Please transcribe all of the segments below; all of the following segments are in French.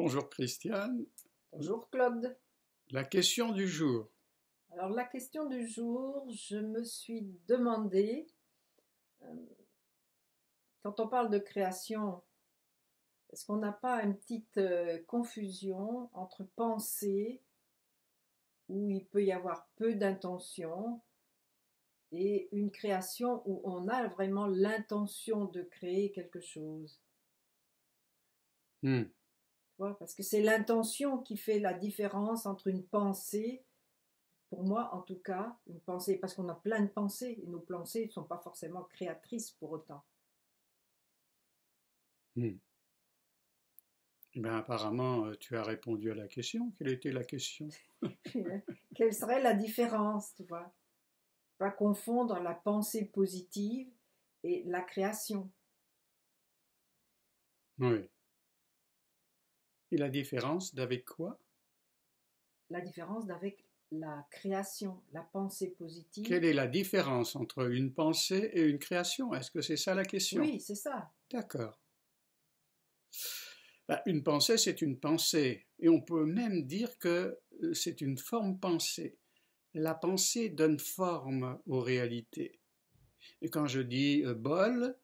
Bonjour Christiane. Bonjour Claude. La question du jour. Alors la question du jour, je me suis demandé, euh, quand on parle de création, est-ce qu'on n'a pas une petite confusion entre pensée, où il peut y avoir peu d'intention, et une création où on a vraiment l'intention de créer quelque chose? Hmm. Tu vois, parce que c'est l'intention qui fait la différence entre une pensée. Pour moi, en tout cas, une pensée, parce qu'on a plein de pensées, et nos pensées ne sont pas forcément créatrices pour autant. Hmm. Eh bien, apparemment, tu as répondu à la question. Quelle était la question? Quelle serait la différence, tu vois? Pas confondre la pensée positive et la création. Oui. Et la différence d'avec quoi? La différence d'avec la création, la pensée positive. Quelle est la différence entre une pensée et une création? Est-ce que c'est ça la question? Oui, c'est ça. D'accord. Ben, une pensée, c'est une pensée. Et on peut même dire que c'est une forme pensée. La pensée donne forme aux réalités. Et quand je dis bol,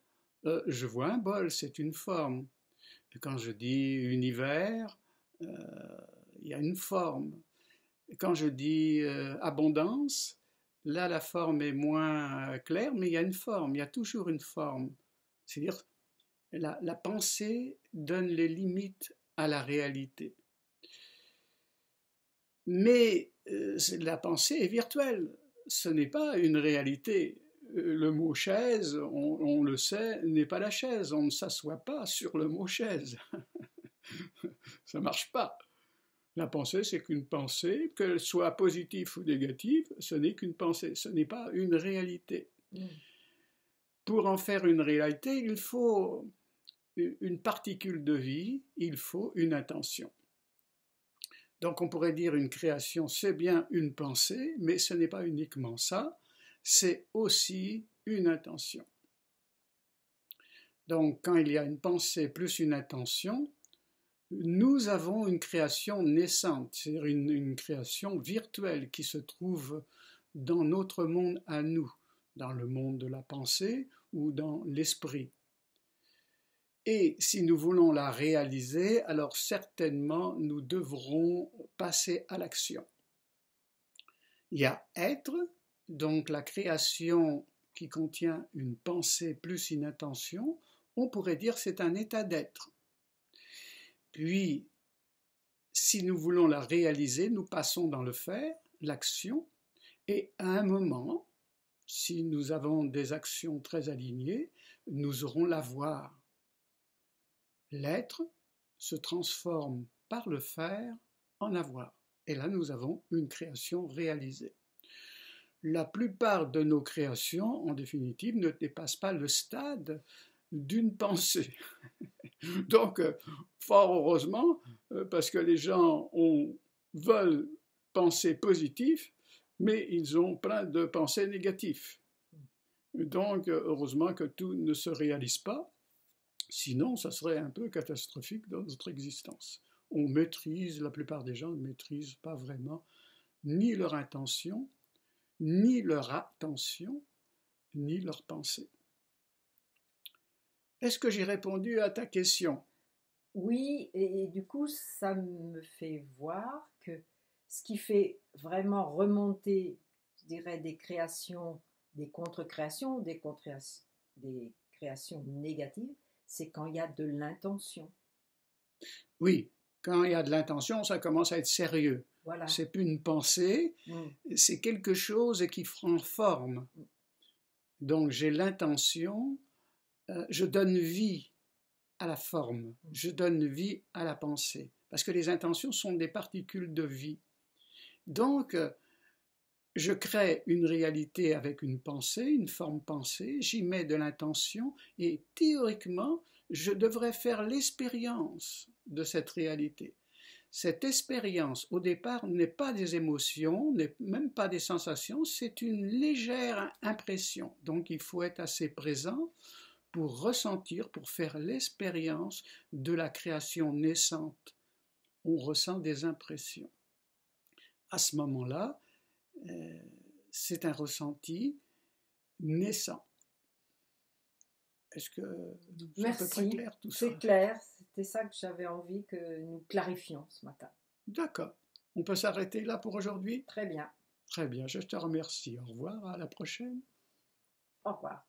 je vois un bol, c'est une forme. Et quand je dis univers, euh, il y a une forme. Et quand je dis abondance, là la forme est moins claire, mais il y a une forme, il y a toujours une forme. C'est-à-dire, la pensée donne les limites à la réalité. Mais la pensée est virtuelle, ce n'est pas une réalité. Le mot chaise, on le sait, n'est pas la chaise, on ne s'assoit pas sur le mot chaise. Ça ne marche pas. La pensée, c'est qu'une pensée, qu'elle soit positive ou négative, ce n'est qu'une pensée, ce n'est pas une réalité. Pour en faire une réalité, il faut une particule de vie, il faut une intention. Donc on pourrait dire une création, c'est bien une pensée, mais ce n'est pas uniquement ça, c'est aussi une intention. Donc quand il y a une pensée plus une intention, nous avons une création naissante, c'est-à-dire une création virtuelle qui se trouve dans notre monde à nous, dans le monde de la pensée ou dans l'esprit. Et si nous voulons la réaliser, alors certainement nous devrons passer à l'action. Il y a être, donc la création qui contient une pensée plus une intention, on pourrait dire c'est un état d'être. Puis, si nous voulons la réaliser, nous passons dans le faire, l'action, et à un moment, si nous avons des actions très alignées, nous aurons l'avoir. L'être se transforme par le faire en avoir. Et là, nous avons une création réalisée. La plupart de nos créations, en définitive, ne dépassent pas le stade d'une pensée. Donc, fort heureusement, parce que les gens veulent penser positif, mais ils ont plein de pensées négatives. Donc, heureusement que tout ne se réalise pas, sinon ça serait un peu catastrophique dans notre existence. On maîtrise, la plupart des gens ne maîtrisent pas vraiment ni leur intention, ni leur attention, ni leur pensée. Est-ce que j'ai répondu à ta question? Oui, et du coup, ça me fait voir que ce qui fait vraiment remonter, je dirais, des créations, des contre-créations, des créations négatives, c'est quand il y a de l'intention. Oui, quand il y a de l'intention, ça commence à être sérieux. Voilà. C'est plus une pensée, c'est quelque chose qui prend forme. Donc j'ai l'intention, je donne vie à la forme, je donne vie à la pensée, parce que les intentions sont des particules de vie. Donc je crée une réalité avec une pensée, une forme pensée, j'y mets de l'intention et théoriquement, je devrais faire l'expérience de cette réalité. Cette expérience, au départ, n'est pas des émotions, n'est même pas des sensations, c'est une légère impression. Donc il faut être assez présent pour ressentir, pour faire l'expérience de la création naissante on ressent des impressions. À ce moment-là, c'est un ressenti naissant. Est-ce que c'est à peu près clair tout ça? C'est clair, c'était ça que j'avais envie que nous clarifions ce matin. D'accord. On peut s'arrêter là pour aujourd'hui? Très bien. Très bien, je te remercie. Au revoir, à la prochaine. Au revoir.